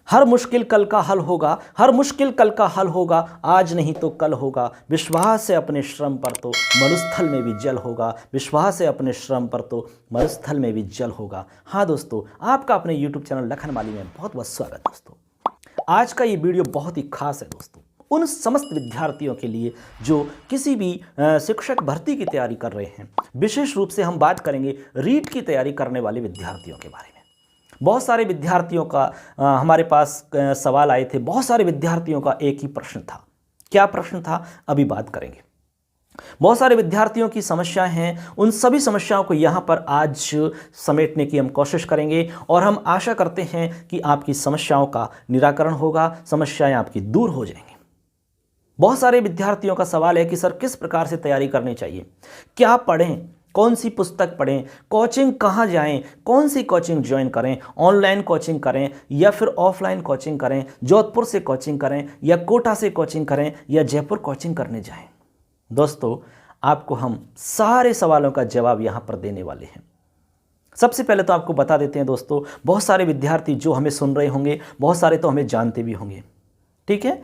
हर मुश्किल कल का हल होगा, हर मुश्किल कल का हल होगा, आज नहीं तो कल होगा। विश्वास है अपने श्रम पर तो मरुस्थल में भी जल होगा, विश्वास है अपने श्रम पर तो मरुस्थल में भी जल होगा। हाँ दोस्तों, आपका अपने YouTube चैनल लखन माली में बहुत बहुत स्वागत दोस्तों। आज का ये वीडियो बहुत ही खास है दोस्तों, उन समस्त विद्यार्थियों के लिए जो किसी भी शिक्षक भर्ती की तैयारी कर रहे हैं। विशेष रूप से हम बात करेंगे रीट की तैयारी करने वाले विद्यार्थियों के बारे में। बहुत सारे विद्यार्थियों का हमारे पास सवाल आए थे, बहुत सारे विद्यार्थियों का एक ही प्रश्न था। क्या प्रश्न था, अभी बात करेंगे। बहुत सारे विद्यार्थियों की समस्याएं हैं, उन सभी समस्याओं को यहाँ पर आज समेटने की हम कोशिश करेंगे और हम आशा करते हैं कि आपकी समस्याओं का निराकरण होगा, समस्याएं आपकी दूर हो जाएंगी। बहुत सारे विद्यार्थियों का सवाल है कि सर किस प्रकार से तैयारी करनी चाहिए, क्या पढ़ें, कौन सी पुस्तक पढ़ें, कोचिंग कहाँ जाएं, कौन सी कोचिंग ज्वाइन करें, ऑनलाइन कोचिंग करें या फिर ऑफलाइन कोचिंग करें, जोधपुर से कोचिंग करें या कोटा से कोचिंग करें या जयपुर कोचिंग करने जाएं। दोस्तों, आपको हम सारे सवालों का जवाब यहाँ पर देने वाले हैं। सबसे पहले तो आपको बता देते हैं दोस्तों, बहुत सारे विद्यार्थी जो हमें सुन रहे होंगे, बहुत सारे तो हमें जानते भी होंगे। ठीक है,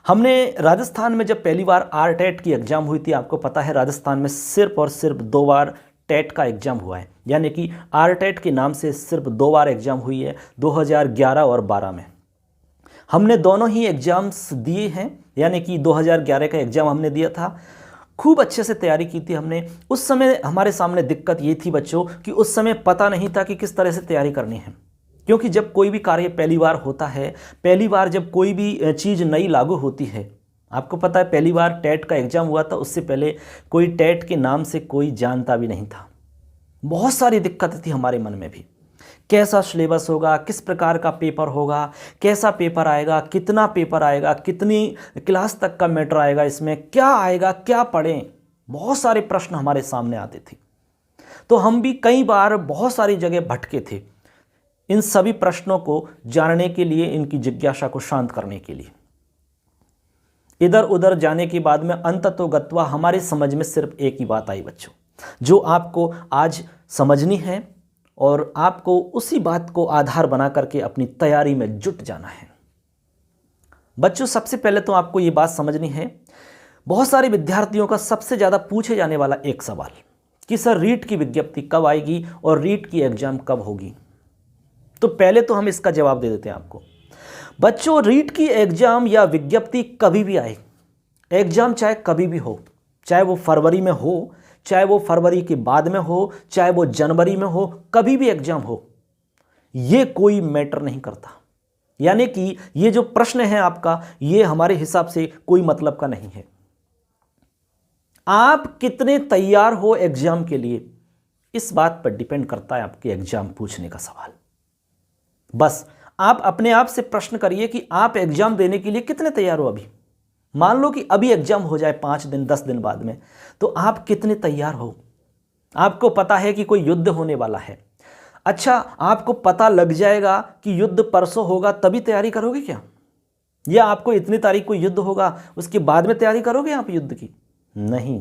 हमने राजस्थान में जब पहली बार आरटेट की एग्ज़ाम हुई थी, आपको पता है राजस्थान में सिर्फ और सिर्फ 2 बार टेट का एग्ज़ाम हुआ है, यानी कि आरटेट के नाम से सिर्फ 2 बार एग्ज़ाम हुई है, 2011 और 12 में। हमने दोनों ही एग्ज़ाम्स दिए हैं, यानी कि 2011 का एग्ज़ाम हमने दिया था, खूब अच्छे से तैयारी की थी हमने। उस समय हमारे सामने दिक्कत ये थी बच्चों कि उस समय पता नहीं था कि किस तरह से तैयारी करनी है, क्योंकि जब कोई भी कार्य पहली बार होता है, पहली बार जब कोई भी चीज़ नई लागू होती है, आपको पता है पहली बार टेट का एग्ज़ाम हुआ था, उससे पहले कोई टेट के नाम से कोई जानता भी नहीं था। बहुत सारी दिक्कतें थी हमारे मन में भी, कैसा सिलेबस होगा, किस प्रकार का पेपर होगा, कैसा पेपर आएगा, कितना पेपर आएगा, कितनी क्लास तक का मैटर आएगा, इसमें क्या आएगा, क्या पढ़ें। बहुत सारे प्रश्न हमारे सामने आते थे, तो हम भी कई बार बहुत सारी जगह भटके थे इन सभी प्रश्नों को जानने के लिए, इनकी जिज्ञासा को शांत करने के लिए। इधर उधर जाने के बाद में अंततोगत्वा हमारे समझ में सिर्फ एक ही बात आई बच्चों, जो आपको आज समझनी है और आपको उसी बात को आधार बना करके अपनी तैयारी में जुट जाना है। बच्चों, सबसे पहले तो आपको ये बात समझनी है, बहुत सारे विद्यार्थियों का सबसे ज़्यादा पूछे जाने वाला एक सवाल कि सर रीट की विज्ञप्ति कब आएगी और रीट की एग्ज़ाम कब होगी। तो पहले तो हम इसका जवाब दे देते हैं आपको। बच्चों, रीट की एग्ज़ाम या विज्ञप्ति कभी भी आए, एग्ज़ाम चाहे कभी भी हो, चाहे वो फरवरी में हो, चाहे वो फरवरी के बाद में हो, चाहे वो जनवरी में हो, कभी भी एग्ज़ाम हो, ये कोई मैटर नहीं करता। यानी कि ये जो प्रश्न है आपका, ये हमारे हिसाब से कोई मतलब का नहीं है। आप कितने तैयार हो एग्ज़ाम के लिए, इस बात पर डिपेंड करता है आपके एग्ज़ाम पूछने का सवाल। बस आप अपने आप से प्रश्न करिए कि आप एग्ज़ाम देने के लिए कितने तैयार हो। अभी मान लो कि अभी एग्ज़ाम हो जाए 5 दिन 10 दिन बाद में, तो आप कितने तैयार हो। आपको पता है कि कोई युद्ध होने वाला है, अच्छा आपको पता लग जाएगा कि युद्ध परसों होगा, तभी तैयारी करोगे क्या? या आपको इतनी तारीख को युद्ध होगा, उसके बाद में तैयारी करोगे आप युद्ध की? नहीं,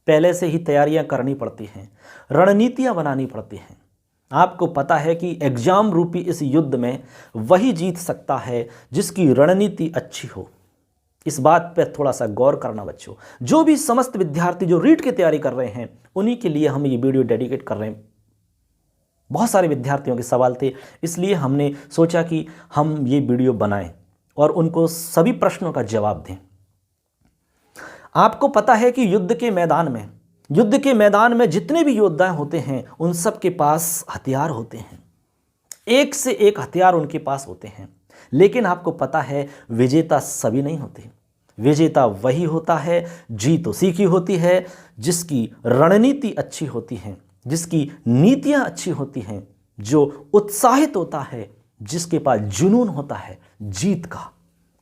पहले से ही तैयारियां करनी पड़ती हैं, रणनीतियां बनानी पड़ती हैं। आपको पता है कि एग्ज़ाम रूपी इस युद्ध में वही जीत सकता है जिसकी रणनीति अच्छी हो। इस बात पर थोड़ा सा गौर करना बच्चों। जो भी समस्त विद्यार्थी जो रीट की तैयारी कर रहे हैं, उन्हीं के लिए हम ये वीडियो डेडिकेट कर रहे हैं। बहुत सारे विद्यार्थियों के सवाल थे, इसलिए हमने सोचा कि हम ये वीडियो बनाएं और उनको सभी प्रश्नों का जवाब दें। आपको पता है कि युद्ध के मैदान में जितने भी योद्धा होते हैं, उन सब के पास हथियार होते हैं, एक से एक हथियार उनके पास होते हैं। लेकिन आपको पता है विजेता सभी नहीं होते। विजेता वही होता है, जीत उसी की होती है जिसकी रणनीति अच्छी होती है, जिसकी नीतियां अच्छी होती हैं, जो उत्साहित होता है, जिसके पास जुनून होता है जीत का,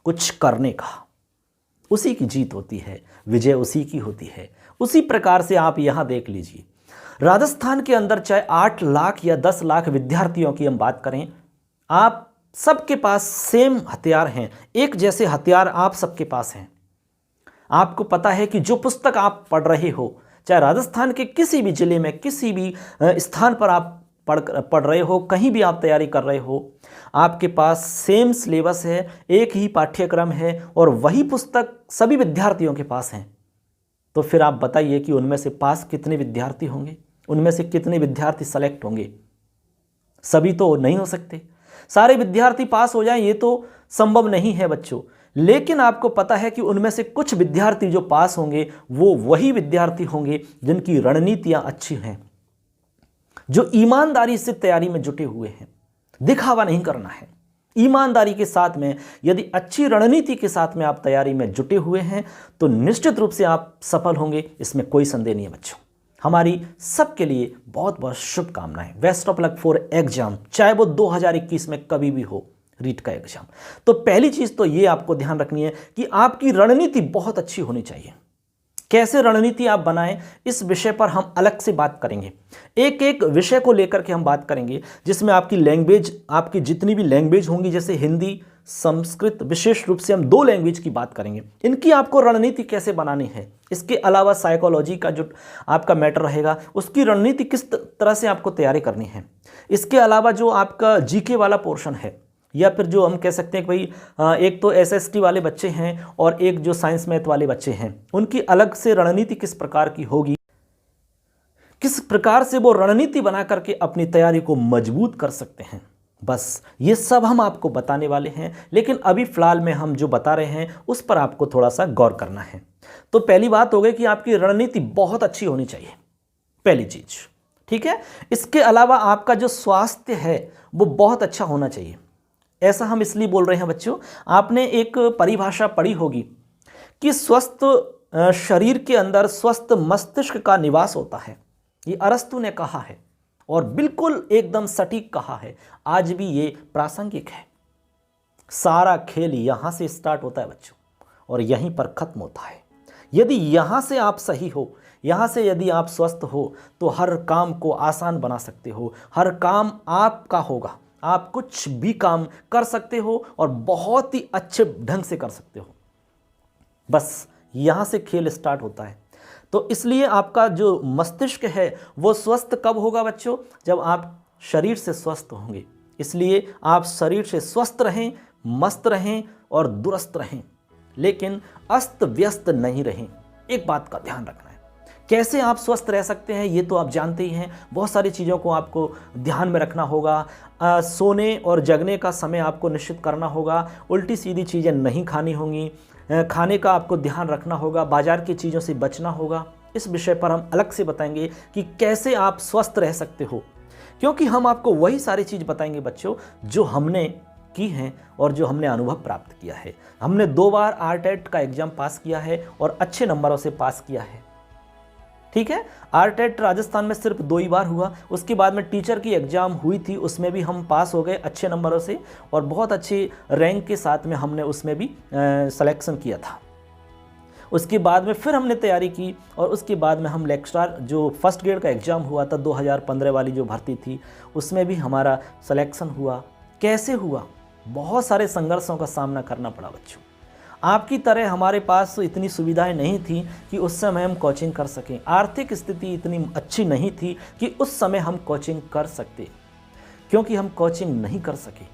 कुछ करने का, उसी की जीत होती है, विजय उसी की होती है। उसी प्रकार से आप यहाँ देख लीजिए, राजस्थान के अंदर चाहे 8 लाख या 10 लाख विद्यार्थियों की हम बात करें, आप सबके पास सेम हथियार हैं, एक जैसे हथियार आप सबके पास हैं। आपको पता है कि जो पुस्तक आप पढ़ रहे हो, चाहे राजस्थान के किसी भी जिले में, किसी भी स्थान पर आप पढ़ रहे हो, कहीं भी आप तैयारी कर रहे हो, आपके पास सेम सिलेबस है, एक ही पाठ्यक्रम है और वही पुस्तक सभी विद्यार्थियों के पास हैं, तो फिर आप बताइए कि उनमें से पास कितने विद्यार्थी होंगे, उनमें से कितने विद्यार्थी सेलेक्ट होंगे? सभी तो नहीं हो सकते, सारे विद्यार्थी पास हो जाएं ये तो संभव नहीं है बच्चों। लेकिन आपको पता है कि उनमें से कुछ विद्यार्थी जो पास होंगे वो वही विद्यार्थी होंगे जिनकी रणनीतियां अच्छी हैं, जो ईमानदारी से तैयारी में जुटे हुए हैं। दिखावा नहीं करना है, ईमानदारी के साथ में यदि अच्छी रणनीति के साथ में आप तैयारी में जुटे हुए हैं तो निश्चित रूप से आप सफल होंगे, इसमें कोई संदेह नहीं है बच्चों। हमारी सबके लिए बहुत बहुत शुभकामनाएं। Best of luck for exam, चाहे वो 2021 में कभी भी हो रीट का एग्जाम। तो पहली चीज तो ये आपको ध्यान रखनी है कि आपकी रणनीति बहुत अच्छी होनी चाहिए। कैसे रणनीति आप बनाएं, इस विषय पर हम अलग से बात करेंगे। एक एक विषय को लेकर के हम बात करेंगे, जिसमें आपकी लैंग्वेज, आपकी जितनी भी लैंग्वेज होंगी, जैसे हिंदी, संस्कृत, विशेष रूप से हम 2 लैंग्वेज की बात करेंगे, इनकी आपको रणनीति कैसे बनानी है। इसके अलावा साइकोलॉजी का जो आपका मैटर रहेगा, उसकी रणनीति किस तरह से आपको तैयारी करनी है। इसके अलावा जो आपका जीके वाला पोर्शन है, या फिर जो हम कह सकते हैं कि भाई एक तो एसएसटी वाले बच्चे हैं और एक जो साइंस मैथ वाले बच्चे हैं, उनकी अलग से रणनीति किस प्रकार की होगी, किस प्रकार से वो रणनीति बना करके अपनी तैयारी को मजबूत कर सकते हैं, बस ये सब हम आपको बताने वाले हैं। लेकिन अभी फिलहाल में हम जो बता रहे हैं उस पर आपको थोड़ा सा गौर करना है। तो पहली बात हो गई कि आपकी रणनीति बहुत अच्छी होनी चाहिए, पहली चीज, ठीक है। इसके अलावा आपका जो स्वास्थ्य है वो बहुत अच्छा होना चाहिए। ऐसा हम इसलिए बोल रहे हैं बच्चों, आपने एक परिभाषा पढ़ी होगी कि स्वस्थ शरीर के अंदर स्वस्थ मस्तिष्क का निवास होता है। ये अरस्तु ने कहा है और बिल्कुल एकदम सटीक कहा है, आज भी ये प्रासंगिक है। सारा खेल यहां से स्टार्ट होता है बच्चों और यहीं पर खत्म होता है। यदि यहां से आप सही हो, यहां से यदि आप स्वस्थ हो, तो हर काम को आसान बना सकते हो, हर काम आपका होगा, आप कुछ भी काम कर सकते हो और बहुत ही अच्छे ढंग से कर सकते हो। बस यहां से खेल स्टार्ट होता है। तो इसलिए आपका जो मस्तिष्क है वो स्वस्थ कब होगा बच्चों? जब आप शरीर से स्वस्थ होंगे। इसलिए आप शरीर से स्वस्थ रहें, मस्त रहें और दुरुस्त रहें, लेकिन अस्त व्यस्त नहीं रहें। एक बात का ध्यान रखना है। कैसे आप स्वस्थ रह सकते हैं ये तो आप जानते ही हैं। बहुत सारी चीज़ों को आपको ध्यान में रखना होगा। सोने और जगने का समय आपको निश्चित करना होगा। उल्टी सीधी चीज़ें नहीं खानी होंगी। खाने का आपको ध्यान रखना होगा। बाजार की चीज़ों से बचना होगा। इस विषय पर हम अलग से बताएंगे कि कैसे आप स्वस्थ रह सकते हो, क्योंकि हम आपको वही सारी चीज़ बताएंगे बच्चों जो हमने की हैं और जो हमने अनुभव प्राप्त किया है। हमने 2 बार आरटेट का एग्ज़ाम पास किया है और अच्छे नंबरों से पास किया है, ठीक है। आरटेट राजस्थान में सिर्फ 2 ही बार हुआ। उसके बाद में टीचर की एग्ज़ाम हुई थी, उसमें भी हम पास हो गए अच्छे नंबरों से और बहुत अच्छी रैंक के साथ में हमने उसमें भी सिलेक्शन किया था। उसके बाद में फिर हमने तैयारी की और उसके बाद में हम लेक्चरर जो फर्स्ट ग्रेड का एग्ज़ाम हुआ था 2015 वाली जो भर्ती थी, उसमें भी हमारा सिलेक्शन हुआ। कैसे हुआ? बहुत सारे संघर्षों का सामना करना पड़ा बच्चों। आपकी तरह हमारे पास तो इतनी सुविधाएं नहीं थी कि उस समय हम कोचिंग कर सकें। आर्थिक स्थिति इतनी अच्छी नहीं थी कि उस समय हम कोचिंग कर सकते। क्योंकि हम कोचिंग नहीं कर सके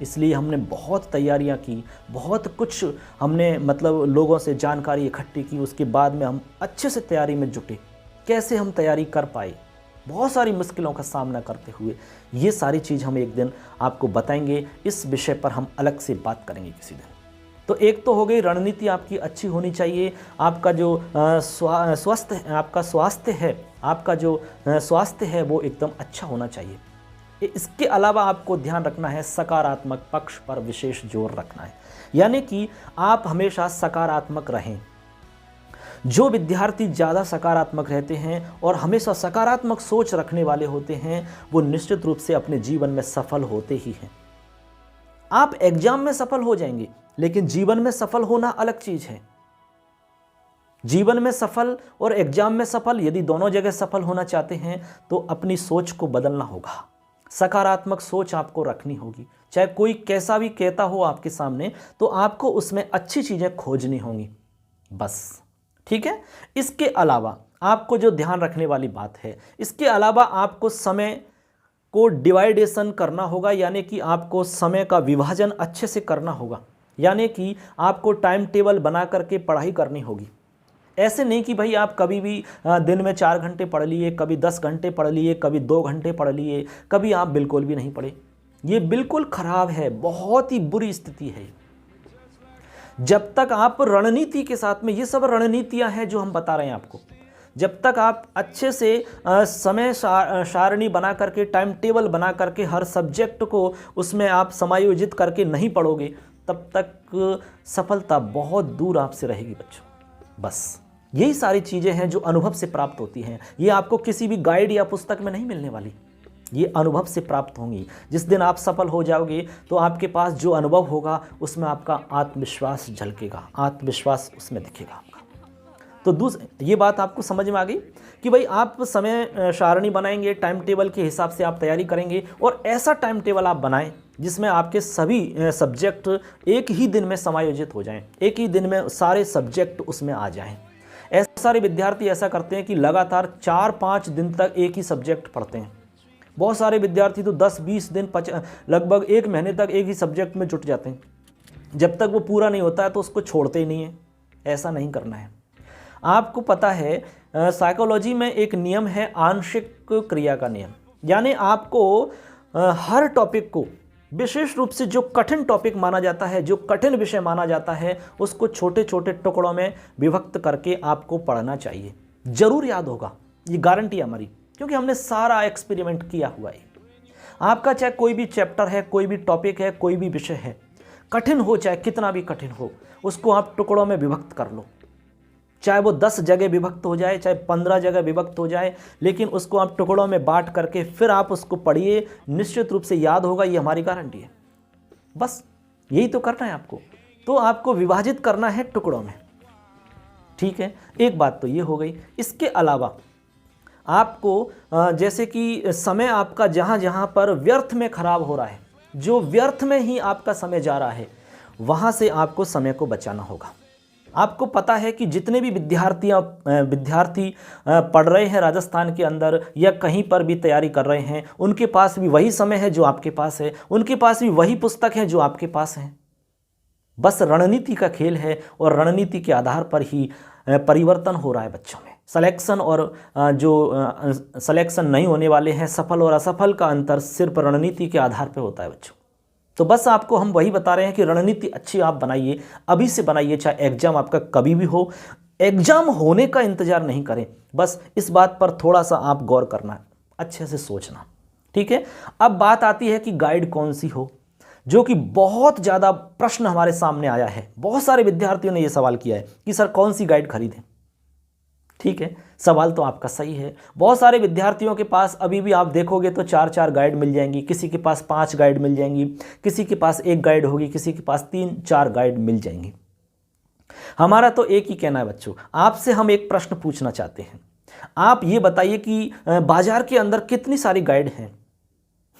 इसलिए हमने बहुत तैयारियां की, बहुत कुछ हमने मतलब लोगों से जानकारी इकट्ठी की। उसके बाद में हम अच्छे से तैयारी में जुटे। कैसे हम तैयारी कर पाए, बहुत सारी मुश्किलों का सामना करते हुए, ये सारी चीज़ हम एक दिन आपको बताएंगे। इस विषय पर हम अलग से बात करेंगे किसी दिन। तो एक तो हो गई रणनीति आपकी अच्छी होनी चाहिए। आपका जो स्वास्थ्य है वो एकदम अच्छा होना चाहिए। इसके अलावा आपको ध्यान रखना है, सकारात्मक पक्ष पर विशेष जोर रखना है, यानी कि आप हमेशा सकारात्मक रहें। जो विद्यार्थी ज़्यादा सकारात्मक रहते हैं और हमेशा सकारात्मक सोच रखने वाले होते हैं, वो निश्चित रूप से अपने जीवन में सफल होते ही हैं। आप एग्जाम में सफल हो जाएंगे, लेकिन जीवन में सफल होना अलग चीज है। जीवन में सफल और एग्जाम में सफल, यदि दोनों जगह सफल होना चाहते हैं तो अपनी सोच को बदलना होगा। सकारात्मक सोच आपको रखनी होगी। चाहे कोई कैसा भी कहता हो आपके सामने, तो आपको उसमें अच्छी चीजें खोजनी होंगी, बस, ठीक है। इसके अलावा आपको जो ध्यान रखने वाली बात है, इसके अलावा आपको समय आपको डिवाइडेशन करना होगा, यानी कि आपको समय का विभाजन अच्छे से करना होगा, यानी कि आपको टाइम टेबल बना करके पढ़ाई करनी होगी। ऐसे नहीं कि भाई आप कभी भी दिन में 4 घंटे पढ़ लिए, कभी 10 घंटे पढ़ लिए, कभी 2 घंटे पढ़ लिए, कभी आप बिल्कुल भी नहीं पढ़े। ये बिल्कुल खराब है, बहुत ही बुरी स्थिति है। जब तक आप रणनीति के साथ में, ये सब रणनीतियां हैं जो हम बता रहे हैं आपको, जब तक आप अच्छे से समय सारणी बना करके, टाइम टेबल बना करके हर सब्जेक्ट को उसमें आप समायोजित करके नहीं पढ़ोगे, तब तक सफलता बहुत दूर आपसे रहेगी बच्चों। बस यही सारी चीज़ें हैं जो अनुभव से प्राप्त होती हैं। ये आपको किसी भी गाइड या पुस्तक में नहीं मिलने वाली, ये अनुभव से प्राप्त होंगी। जिस दिन आप सफल हो जाओगे तो आपके पास जो अनुभव होगा उसमें आपका आत्मविश्वास झलकेगा, आत्मविश्वास उसमें दिखेगा आपका। तो ये बात आपको समझ में आ गई कि भाई आप समय सारणी बनाएंगे, टाइम टेबल के हिसाब से आप तैयारी करेंगे, और ऐसा टाइम टेबल आप बनाएं जिसमें आपके सभी सब्जेक्ट एक ही दिन में समायोजित हो जाएं, एक ही दिन में सारे सब्जेक्ट उसमें आ जाएं। ऐसे सारे विद्यार्थी ऐसा करते हैं कि लगातार 4-5 दिन तक एक ही सब्जेक्ट पढ़ते हैं। बहुत सारे विद्यार्थी तो 10-20 दिन, लगभग 1 महीने तक एक ही सब्जेक्ट में जुट जाते हैं। जब तक वो पूरा नहीं होता है तो उसको छोड़ते ही नहीं है। ऐसा नहीं करना है। आपको पता है साइकोलॉजी में एक नियम है आंशिक क्रिया का नियम, यानी आपको हर टॉपिक को, विशेष रूप से जो कठिन टॉपिक माना जाता है, जो कठिन विषय माना जाता है, उसको छोटे छोटे टुकड़ों में विभक्त करके आपको पढ़ना चाहिए। जरूर याद होगा, ये गारंटी है हमारी, क्योंकि हमने सारा एक्सपेरिमेंट किया हुआ है। आपका चाहे कोई भी चैप्टर है, कोई भी टॉपिक है, कोई भी विषय है, कठिन हो चाहे कितना भी कठिन हो, उसको आप टुकड़ों में विभक्त कर लो। चाहे वो 10 जगह विभक्त हो जाए, चाहे 15 जगह विभक्त हो जाए, लेकिन उसको आप टुकड़ों में बांट करके फिर आप उसको पढ़िए, निश्चित रूप से याद होगा, ये हमारी गारंटी है। बस यही तो करना है आपको। तो आपको विभाजित करना है टुकड़ों में, ठीक है। एक बात तो ये हो गई। इसके अलावा आपको जैसे कि समय आपका जहाँ जहाँ पर व्यर्थ में खराब हो रहा है, जो व्यर्थ में ही आपका समय जा रहा है, वहाँ से आपको समय को बचाना होगा। आपको पता है कि जितने भी विद्यार्थी पढ़ रहे हैं राजस्थान के अंदर या कहीं पर भी तैयारी कर रहे हैं, उनके पास भी वही समय है जो आपके पास है, उनके पास भी वही पुस्तक है जो आपके पास है। बस रणनीति का खेल है, और रणनीति के आधार पर ही परिवर्तन हो रहा है बच्चों में। सिलेक्शन और जो सिलेक्शन नहीं होने वाले हैं, सफल और असफल का अंतर सिर्फ रणनीति के आधार पर होता है बच्चों। तो बस आपको हम वही बता रहे हैं कि रणनीति अच्छी आप बनाइए, अभी से बनाइए, चाहे एग्जाम आपका कभी भी हो। एग्जाम होने का इंतजार नहीं करें, बस इस बात पर थोड़ा सा आप गौर करना, अच्छे से सोचना, ठीक है। अब बात आती है कि गाइड कौन सी हो, जो कि बहुत ज़्यादा प्रश्न हमारे सामने आया है। बहुत सारे विद्यार्थियों ने यह सवाल किया है कि सर कौन सी गाइड खरीदें। ठीक है, सवाल तो आपका सही है। बहुत सारे विद्यार्थियों के पास अभी भी आप देखोगे तो 4-4 गाइड मिल जाएंगी, किसी के पास 5 गाइड मिल जाएंगी, किसी के पास 1 गाइड होगी, किसी के पास 3-4 गाइड मिल जाएंगी। हमारा तो एक ही कहना है बच्चों, आपसे हम एक प्रश्न पूछना चाहते हैं। आप ये बताइए कि बाजार के अंदर कितनी सारी गाइड हैं।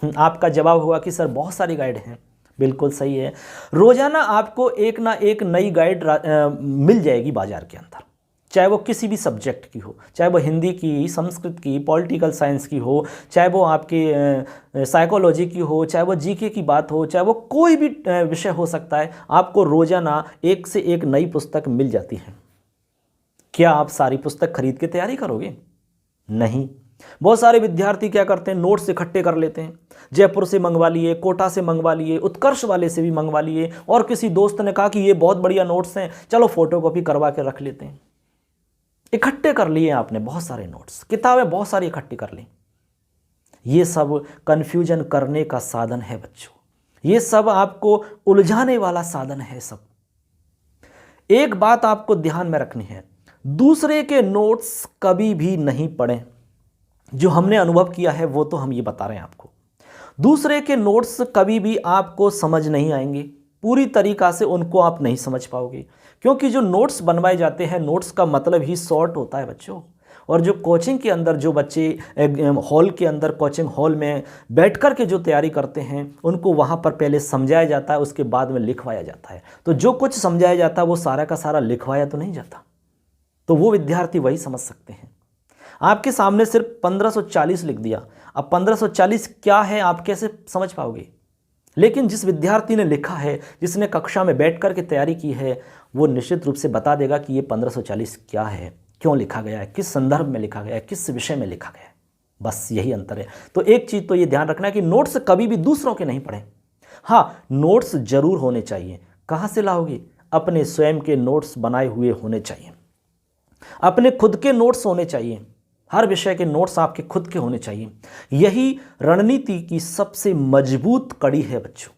आपका जवाब होगा कि सर बहुत सारी गाइड हैं। बिल्कुल सही है। रोजाना आपको एक ना एक नई गाइड मिल जाएगी बाजार के अंदर, चाहे वो किसी भी सब्जेक्ट की हो, चाहे वो हिंदी की, संस्कृत की, पॉलिटिकल साइंस की हो, चाहे वो आपके साइकोलॉजी की हो, चाहे वो जीके की बात हो, चाहे वो कोई भी विषय हो सकता है। आपको रोजाना एक से एक नई पुस्तक मिल जाती है। क्या आप सारी पुस्तक खरीद के तैयारी करोगे? नहीं। बहुत सारे विद्यार्थी क्या करते हैं, नोट्स इकट्ठे कर लेते हैं। जयपुर से मंगवा लिए, कोटा से मंगवा लिए, उत्कर्ष वाले से भी मंगवा लिए, और किसी दोस्त ने कहा कि ये बहुत बढ़िया नोट्स हैं, चलो फोटोकॉपी करवा के रख लेते हैं। इकट्ठे कर लिए आपने बहुत सारे नोट्स, किताबें बहुत सारी इकट्ठी कर ली। ये सब कंफ्यूजन करने का साधन है बच्चों, ये सब आपको उलझाने वाला साधन है। सब एक बात आपको ध्यान में रखनी है, दूसरे के नोट्स कभी भी नहीं पढ़ें। जो हमने अनुभव किया है वो तो हम ये बता रहे हैं आपको। दूसरे के नोट्स कभी भी आपको समझ नहीं आएंगे, पूरी तरीक़ा से उनको आप नहीं समझ पाओगे, क्योंकि जो नोट्स बनवाए जाते हैं, नोट्स का मतलब ही शॉर्ट होता है बच्चों। और जो कोचिंग के अंदर जो बच्चे हॉल के अंदर, कोचिंग हॉल में बैठ कर के जो तैयारी करते हैं, उनको वहाँ पर पहले समझाया जाता है, उसके बाद में लिखवाया जाता है। तो जो कुछ समझाया जाता है वो सारा का सारा लिखवाया तो नहीं जाता, तो वो विद्यार्थी वही समझ सकते हैं। आपके सामने सिर्फ 1540 लिख दिया, अब 1540 क्या है आप कैसे समझ पाओगे? लेकिन जिस विद्यार्थी ने लिखा है, जिसने कक्षा में बैठ कर के तैयारी की है, वो निश्चित रूप से बता देगा कि ये 1540 क्या है, क्यों लिखा गया है, किस संदर्भ में लिखा गया है, किस विषय में लिखा गया है। बस यही अंतर है। तो एक चीज़ तो ये ध्यान रखना है कि नोट्स कभी भी दूसरों के नहीं पढ़ें। हाँ, नोट्स जरूर होने चाहिए। कहाँ से लाओगे? अपने स्वयं के नोट्स बनाए हुए होने चाहिए, अपने खुद के नोट्स होने चाहिए। हर विषय के नोट्स आपके खुद के होने चाहिए। यही रणनीति की सबसे मजबूत कड़ी है बच्चों।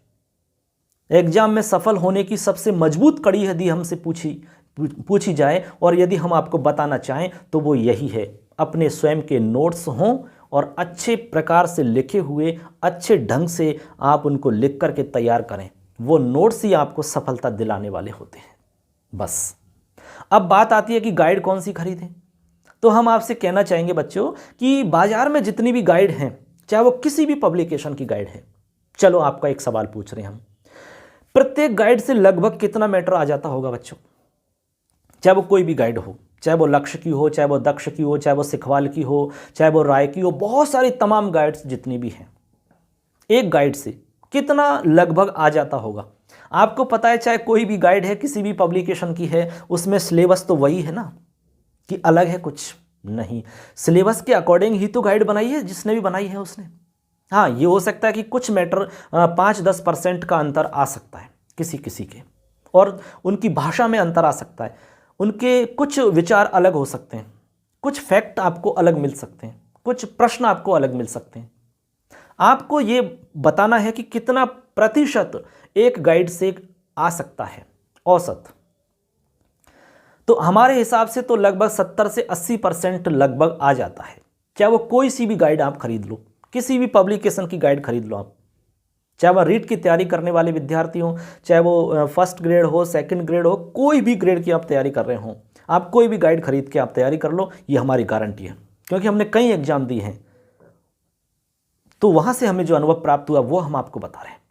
एग्जाम में सफल होने की सबसे मजबूत कड़ी यदि हमसे पूछी जाए और यदि हम आपको बताना चाहें तो वो यही है, अपने स्वयं के नोट्स हों और अच्छे प्रकार से लिखे हुए, अच्छे ढंग से आप उनको लिख करके तैयार करें। वो नोट्स ही आपको सफलता दिलाने वाले होते हैं। बस अब बात आती है कि गाइड कौन सी खरीदें। तो हम आपसे कहना चाहेंगे बच्चों कि बाजार में जितनी भी गाइड हैं, चाहे वो किसी भी पब्लिकेशन की गाइड है, चलो आपका एक सवाल पूछ रहे हैं हम, प्रत्येक गाइड से लगभग कितना मैटर आ जाता होगा बच्चों? चाहे वो कोई भी गाइड हो, चाहे वो लक्ष्य की हो, चाहे वो दक्ष की हो, चाहे वो सिखवाल की हो, चाहे वो राय की हो, बहुत सारी तमाम गाइड्स जितनी भी हैं, एक गाइड से कितना लगभग आ जाता होगा? आपको पता है, चाहे कोई भी गाइड है, किसी भी पब्लिकेशन की है, उसमें सिलेबस तो वही है ना, कि अलग है कुछ नहीं। सिलेबस के अकॉर्डिंग ही तो गाइड बनाई है जिसने भी बनाई है उसने। हाँ, ये हो सकता है कि कुछ मैटर 5-10% का अंतर आ सकता है किसी किसी के, और उनकी भाषा में अंतर आ सकता है, उनके कुछ विचार अलग हो सकते हैं, कुछ फैक्ट आपको अलग मिल सकते हैं, कुछ प्रश्न आपको अलग मिल सकते हैं। आपको ये बताना है कि कितना प्रतिशत एक गाइड से आ सकता है औसत। तो हमारे हिसाब से तो लगभग 70 से 80% लगभग आ जाता है। चाहे वो कोई सी भी गाइड आप खरीद लो, किसी भी पब्लिकेशन की गाइड खरीद लो आप, चाहे वो रीट की तैयारी करने वाले विद्यार्थी हो, चाहे वो फर्स्ट ग्रेड हो, सेकंड ग्रेड हो, कोई भी ग्रेड की आप तैयारी कर रहे हो, आप कोई भी गाइड खरीद के आप तैयारी कर लो, ये हमारी गारंटी है। क्योंकि हमने कई एग्जाम दिए हैं, तो वहाँ से हमें जो अनुभव प्राप्त हुआ वो हम आपको बता रहे हैं।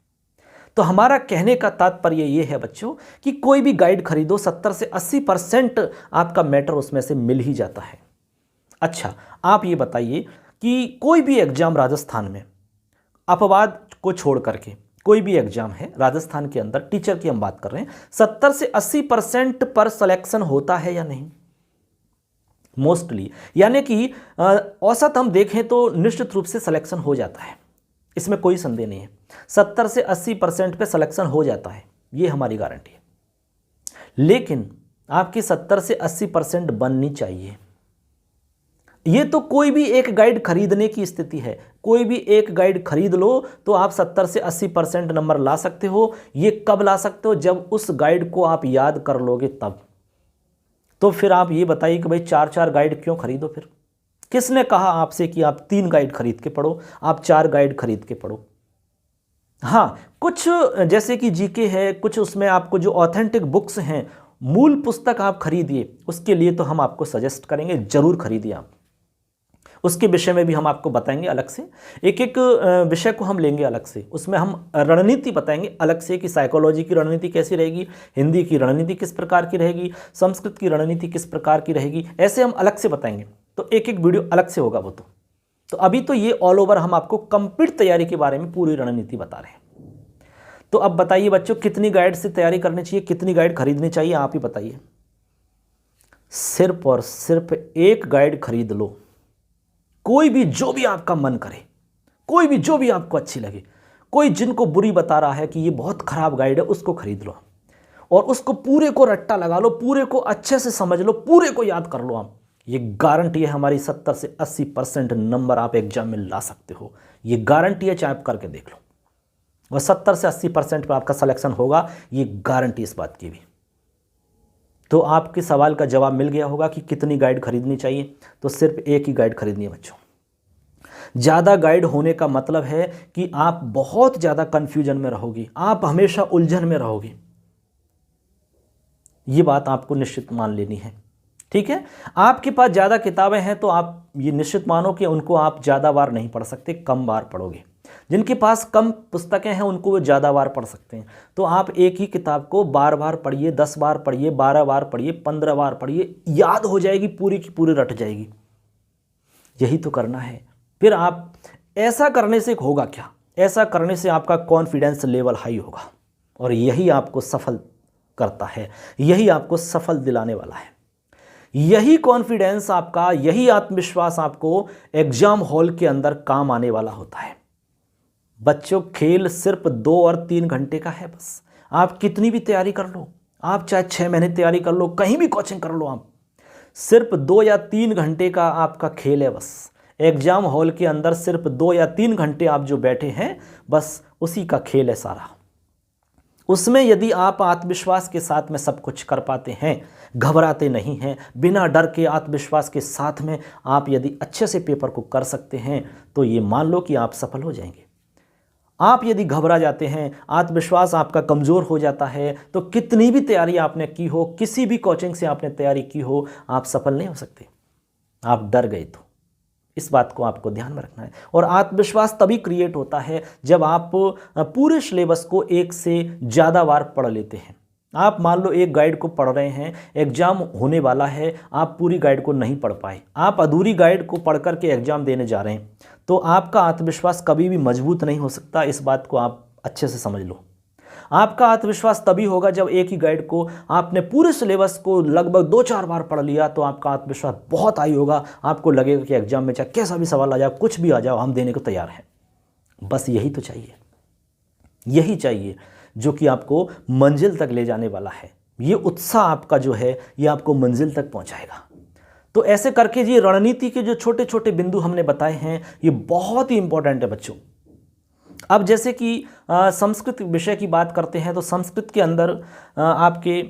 तो हमारा कहने का तात्पर्य ये है बच्चों कि कोई भी गाइड खरीदो, 70 से 80% आपका मैटर उसमें से मिल ही जाता है। अच्छा, आप ये बताइए कि कोई भी एग्जाम राजस्थान में, अपवाद को छोड़ करके कोई भी एग्जाम है राजस्थान के अंदर, टीचर की हम बात कर रहे हैं, 70 से 80% पर सिलेक्शन होता है या नहीं? मोस्टली, यानी कि औसत हम देखें तो निश्चित रूप से सिलेक्शन हो जाता है, इसमें कोई संदेह नहीं है। 70 से 80% पे सिलेक्शन हो जाता है, ये हमारी गारंटी है। लेकिन आपकी 70 से 80% बननी चाहिए। ये तो कोई भी एक गाइड खरीदने की स्थिति है। कोई भी एक गाइड खरीद लो तो आप 70 से 80% नंबर ला सकते हो। ये कब ला सकते हो? जब उस गाइड को आप याद कर लोगे तब। तो फिर आप ये बताइए कि भाई 4-4 गाइड क्यों खरीदो? फिर किसने कहा आपसे कि आप 3 गाइड खरीद के पढ़ो, आप 4 गाइड खरीद के पढ़ो? हाँ, कुछ जैसे कि जीके है, कुछ उसमें आपको जो ऑथेंटिक बुक्स हैं, मूल पुस्तक आप खरीदिए, उसके लिए तो हम आपको सजेस्ट करेंगे, जरूर खरीदिए आप। उसके विषय में भी हम आपको बताएंगे अलग से, एक एक विषय को हम लेंगे अलग से, उसमें हम रणनीति बताएंगे अलग से कि साइकोलॉजी की रणनीति कैसी रहेगी, हिंदी की रणनीति किस प्रकार की रहेगी, संस्कृत की रणनीति किस प्रकार की रहेगी, ऐसे हम अलग से बताएंगे। तो एक एक वीडियो अलग से होगा वो। तो अभी तो ये ऑल ओवर हम आपको कंप्लीट तैयारी के बारे में पूरी रणनीति बता रहे हैं। तो अब बताइए बच्चों, कितनी गाइड से तैयारी करनी चाहिए, कितनी गाइड खरीदनी चाहिए, आप ही बताइए। सिर्फ और सिर्फ एक गाइड खरीद लो, कोई भी, जो भी आपका मन करे, कोई भी जो भी आपको अच्छी लगे। कोई जिनको बुरी बता रहा है कि ये बहुत खराब गाइड है, उसको खरीद लो और उसको पूरे को रट्टा लगा लो, पूरे को अच्छे से समझ लो, पूरे को याद कर लो आप। ये गारंटी है हमारी, 70 से 80% नंबर आप एग्जाम में ला सकते हो। ये गारंटी है, चाहे आप करके देख लो, और 70 से 80% पर आपका सिलेक्शन होगा, ये गारंटी इस बात की भी। तो आपके सवाल का जवाब मिल गया होगा कि कितनी गाइड खरीदनी चाहिए। तो सिर्फ एक ही गाइड खरीदनी है बच्चों। ज़्यादा गाइड होने का मतलब है कि आप बहुत ज़्यादा कन्फ्यूजन में रहोगे, आप हमेशा उलझन में रहोगे। ये बात आपको निश्चित मान लेनी है, ठीक है। आपके पास ज़्यादा किताबें हैं तो आप ये निश्चित मानो कि उनको आप ज़्यादा बार नहीं पढ़ सकते, कम बार पढ़ोगे। जिनके पास कम पुस्तकें हैं उनको वो ज़्यादा बार पढ़ सकते हैं। तो आप एक ही किताब को बार बार पढ़िए, 10 बार पढ़िए, 12 बार पढ़िए, 15 बार पढ़िए, याद हो जाएगी, पूरी की पूरी रट जाएगी। यही तो करना है। फिर आप ऐसा करने से होगा क्या? ऐसा करने से आपका कॉन्फिडेंस लेवल हाई होगा और यही आपको सफल करता है, यही आपको सफल दिलाने वाला है। यही कॉन्फिडेंस आपका, यही आत्मविश्वास आपको एग्जाम हॉल के अंदर काम आने वाला होता है। बच्चों, खेल सिर्फ 2 और 3 घंटे का है बस। आप कितनी भी तैयारी कर लो, आप चाहे 6 महीने तैयारी कर लो, कहीं भी कोचिंग कर लो, आप सिर्फ 2 या 3 घंटे का आपका खेल है बस। एग्जाम हॉल के अंदर सिर्फ 2 या 3 घंटे आप जो बैठे हैं, बस उसी का खेल है सारा। उसमें यदि आप आत्मविश्वास के साथ में सब कुछ कर पाते हैं, घबराते नहीं हैं, बिना डर के आत्मविश्वास के साथ में आप यदि अच्छे से पेपर को कर सकते हैं, तो ये मान लो कि आप सफल हो जाएंगे। आप यदि घबरा जाते हैं, आत्मविश्वास आपका कमज़ोर हो जाता है, तो कितनी भी तैयारी आपने की हो, किसी भी कोचिंग से आपने तैयारी की हो, आप सफल नहीं हो सकते। आप डर गए तो इस बात को आपको ध्यान में रखना है। और आत्मविश्वास तभी क्रिएट होता है जब आप पूरे सिलेबस को एक से ज़्यादा बार पढ़ लेते हैं। आप मान लो एक गाइड को पढ़ रहे हैं, एग्जाम होने वाला है, आप पूरी गाइड को नहीं पढ़ पाए, आप अधूरी गाइड को पढ़ करके एग्जाम देने जा रहे हैं, तो आपका आत्मविश्वास कभी भी मजबूत नहीं हो सकता। इस बात को आप अच्छे से समझ लो। आपका आत्मविश्वास तभी होगा जब एक ही गाइड को आपने पूरे सिलेबस को लगभग 2-4 बार पढ़ लिया, तो आपका आत्मविश्वास बहुत हाई होगा। आपको लगेगा कि एग्जाम में चाहे कैसा भी सवाल आ जाए, कुछ भी आ जाओ, हम देने को तैयार हैं। बस यही तो चाहिए, यही चाहिए जो कि आपको मंजिल तक ले जाने वाला है। ये उत्साह आपका जो है, ये आपको मंजिल तक पहुंचाएगा। तो ऐसे करके ये रणनीति के जो छोटे छोटे बिंदु हमने बताए हैं, ये बहुत ही इंपॉर्टेंट है बच्चों। अब जैसे कि संस्कृत विषय की बात करते हैं, तो संस्कृत के अंदर आपके,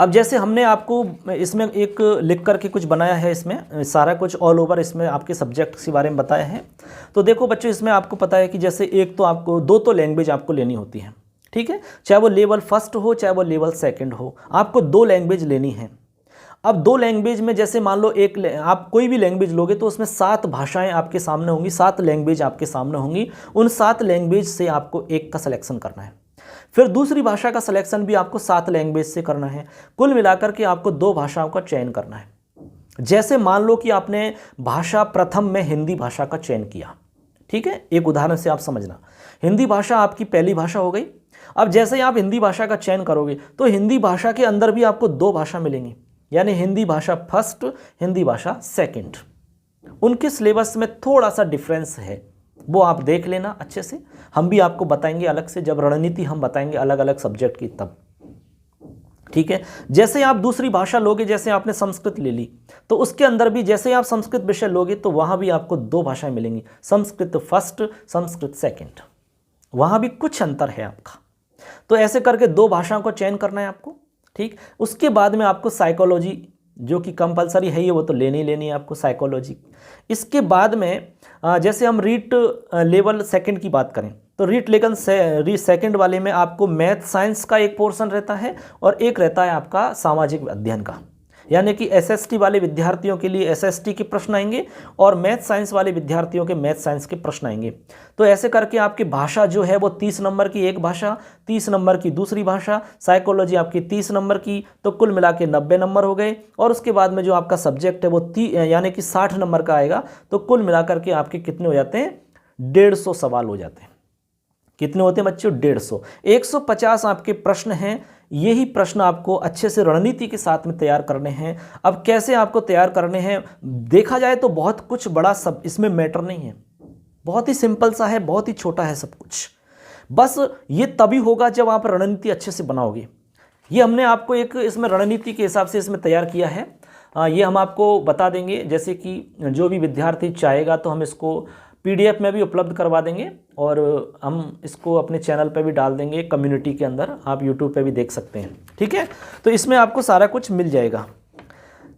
अब जैसे हमने आपको इसमें एक लिख करके कुछ बनाया है, इसमें सारा कुछ ऑल ओवर इसमें आपके सब्जेक्ट के बारे में बताया है। तो देखो बच्चों, इसमें आपको पता है कि जैसे एक तो आपको 2 तो लैंग्वेज आपको लेनी होती है, ठीक है, चाहे वो लेवल 1 हो चाहे वो लेवल 2 हो, आपको 2 लैंग्वेज लेनी है। अब 2 लैंग्वेज में जैसे मान लो आप कोई भी लैंग्वेज लोगे तो उसमें 7 भाषाएं आपके सामने होंगी, 7 लैंग्वेज आपके सामने होंगी। उन 7 लैंग्वेज से आपको एक का सिलेक्शन करना है, फिर दूसरी भाषा का सिलेक्शन भी आपको 7 लैंग्वेज से करना है। कुल मिलाकर के आपको 2 भाषाओं का चयन करना है। जैसे मान लो कि आपने भाषा प्रथम में हिंदी भाषा का चयन किया, ठीक है, एक उदाहरण से आप समझना, हिंदी भाषा आपकी पहली भाषा हो गई। अब जैसे ही आप हिंदी भाषा का चयन करोगे तो हिंदी भाषा के अंदर भी आपको 2 भाषा मिलेंगी, यानी हिंदी भाषा 1, हिंदी भाषा 2। उनके सिलेबस में थोड़ा सा डिफरेंस है, वो आप देख लेना अच्छे से। हम भी आपको बताएंगे अलग से, जब रणनीति हम बताएंगे अलग अलग सब्जेक्ट की तब, ठीक है। जैसे आप दूसरी भाषा लोगे, जैसे आपने संस्कृत ले ली, तो उसके अंदर भी जैसे आप संस्कृत विषय लोगे तो वहाँ भी आपको 2 भाषाएं मिलेंगी, संस्कृत 1, संस्कृत 2। वहाँ भी कुछ अंतर है आपका। तो ऐसे करके 2 भाषाओं को चयन करना है आपको, ठीक। उसके बाद में आपको साइकोलॉजी, जो कि कंपलसरी है, ये वो तो लेनी है आपको साइकोलॉजी। इसके बाद में जैसे हम रीट लेवल 2 की बात करें, तो रीट लेवल 2 वाले में आपको मैथ साइंस का एक पोर्शन रहता है और एक रहता है आपका सामाजिक अध्ययन का, यानी कि एसएसटी वाले विद्यार्थियों के लिए एसएसटी के प्रश्न आएंगे और मैथ साइंस वाले विद्यार्थियों के मैथ साइंस के प्रश्न आएंगे। तो ऐसे करके आपकी भाषा जो है वो 30 नंबर की एक भाषा, 30 नंबर की दूसरी भाषा, साइकोलॉजी आपकी 30 नंबर की, तो कुल मिला के 90 नंबर हो गए। और उसके बाद में जो आपका सब्जेक्ट है वो यानी कि 60 नंबर का आएगा। तो कुल मिलाकर के आपके कितने हो जाते हैं, 150 सवाल हो जाते हैं। कितने होते हैं बच्चों, 150। 150 आपके प्रश्न हैं। यही प्रश्न आपको अच्छे से रणनीति के साथ में तैयार करने हैं। अब कैसे आपको तैयार करने हैं, देखा जाए तो बहुत कुछ बड़ा सब इसमें मैटर नहीं है, बहुत ही सिंपल सा है, बहुत ही छोटा है सब कुछ। बस ये तभी होगा जब आप रणनीति अच्छे से बनाओगे। ये हमने आपको एक इसमें रणनीति के हिसाब से इसमें तैयार किया है। ये हम आपको बता देंगे, जैसे कि जो भी विद्यार्थी चाहेगा तो हम इसको पीडीएफ में भी उपलब्ध करवा देंगे और हम इसको अपने चैनल पे भी डाल देंगे कम्युनिटी के अंदर, आप यूट्यूब पे भी देख सकते हैं, ठीक है। तो इसमें आपको सारा कुछ मिल जाएगा।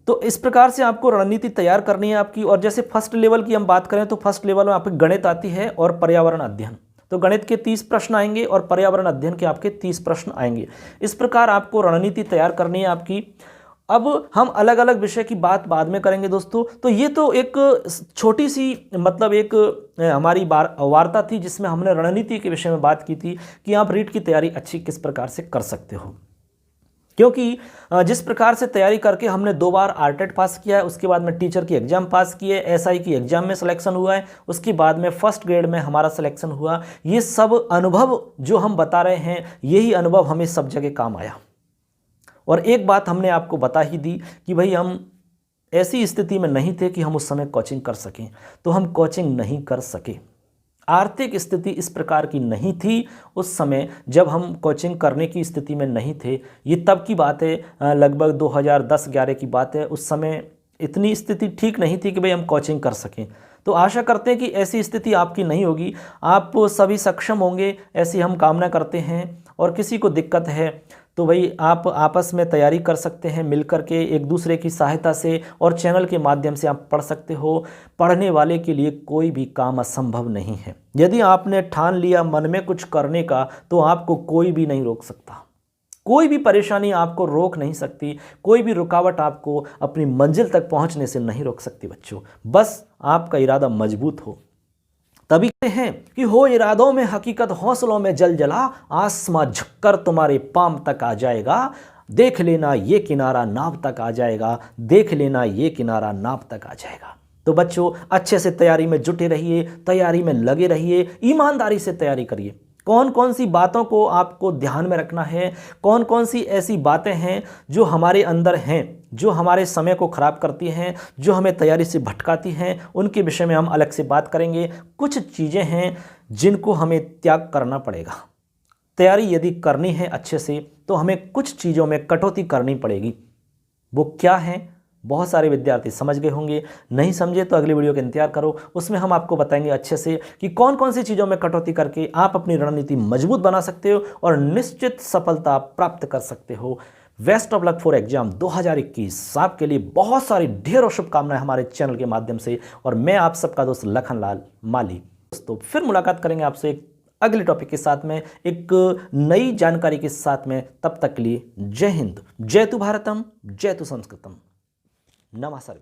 तो इस प्रकार से आपको रणनीति तैयार करनी है आपकी। और जैसे 1st लेवल की हम बात करें तो 1st लेवल में आपकी गणित आती है और पर्यावरण अध्ययन। तो गणित के 30 प्रश्न आएंगे और पर्यावरण अध्ययन के आपके 30 प्रश्न आएंगे। इस प्रकार आपको रणनीति तैयार करनी है आपकी। अब हम अलग अलग विषय की बात बाद में करेंगे दोस्तों। तो ये तो एक छोटी सी मतलब एक हमारी वार्ता थी जिसमें हमने रणनीति के विषय में बात की थी कि आप रीट की तैयारी अच्छी किस प्रकार से कर सकते हो। क्योंकि जिस प्रकार से तैयारी करके हमने 2 बार आरटेट पास किया है, उसके बाद में टीचर की एग्ज़ाम पास की है, एसआई की एग्ज़ाम में सिलेक्शन हुआ है, उसके बाद में फर्स्ट ग्रेड में हमारा सिलेक्शन हुआ, ये सब अनुभव जो हम बता रहे हैं, यही अनुभव हमें सब जगह काम आया। और एक बात हमने आपको बता ही दी कि भाई हम ऐसी स्थिति में नहीं थे कि हम उस समय कोचिंग कर सकें, तो हम कोचिंग नहीं कर सके। आर्थिक स्थिति इस प्रकार की नहीं थी उस समय, जब हम कोचिंग करने की स्थिति में नहीं थे। ये तब की बात है, लगभग 2010-11 की बात है। उस समय इतनी स्थिति ठीक नहीं थी कि भाई हम कोचिंग कर सकें। तो आशा करते हैं कि ऐसी स्थिति आपकी नहीं होगी, आप सभी सक्षम होंगे, ऐसी हम कामना करते हैं। और किसी को दिक्कत है तो भाई आप आपस में तैयारी कर सकते हैं, मिलकर के एक दूसरे की सहायता से, और चैनल के माध्यम से आप पढ़ सकते हो। पढ़ने वाले के लिए कोई भी काम असंभव नहीं है। यदि आपने ठान लिया मन में कुछ करने का, तो आपको कोई भी नहीं रोक सकता। कोई भी परेशानी आपको रोक नहीं सकती, कोई भी रुकावट आपको अपनी मंजिल तक पहुंचने से नहीं रोक सकती बच्चों। बस आपका इरादा मजबूत हो, तभी कहते हैं कि हो इरादों में हकीकत, हौसलों में जलजला, आसमां झुककर तुम्हारे पाम तक आ जाएगा। देख लेना ये किनारा नाव तक आ जाएगा, देख लेना ये किनारा नाव तक आ जाएगा। तो बच्चों अच्छे से तैयारी में जुटे रहिए, तैयारी में लगे रहिए, ईमानदारी से तैयारी करिए। कौन कौन सी बातों को आपको ध्यान में रखना है, कौन कौन सी ऐसी बातें हैं जो हमारे अंदर हैं, जो हमारे समय को ख़राब करती हैं, जो हमें तैयारी से भटकाती हैं, उनके विषय में हम अलग से बात करेंगे। कुछ चीज़ें हैं जिनको हमें त्याग करना पड़ेगा। तैयारी यदि करनी है अच्छे से, तो हमें कुछ चीज़ों में कटौती करनी पड़ेगी। वो क्या है, बहुत सारे विद्यार्थी समझ गए होंगे, नहीं समझे तो अगली वीडियो का इंतजार करो, उसमें हम आपको बताएंगे अच्छे से कि कौन कौन सी चीज़ों में कटौती करके आप अपनी रणनीति मजबूत बना सकते हो और निश्चित सफलता प्राप्त कर सकते हो। Best of luck for exam 2021। आपके लिए बहुत सारी ढेरों शुभकामनाएं हमारे चैनल के माध्यम से, और मैं आप सबका दोस्त लखनलाल माली। दोस्तों फिर मुलाकात करेंगे आपसे एक अगले टॉपिक के साथ में, एक नई जानकारी के साथ में। तब तक के लिए जय हिंद, जय तु भारतम, जय तु संस्कृतम। नमस्कार।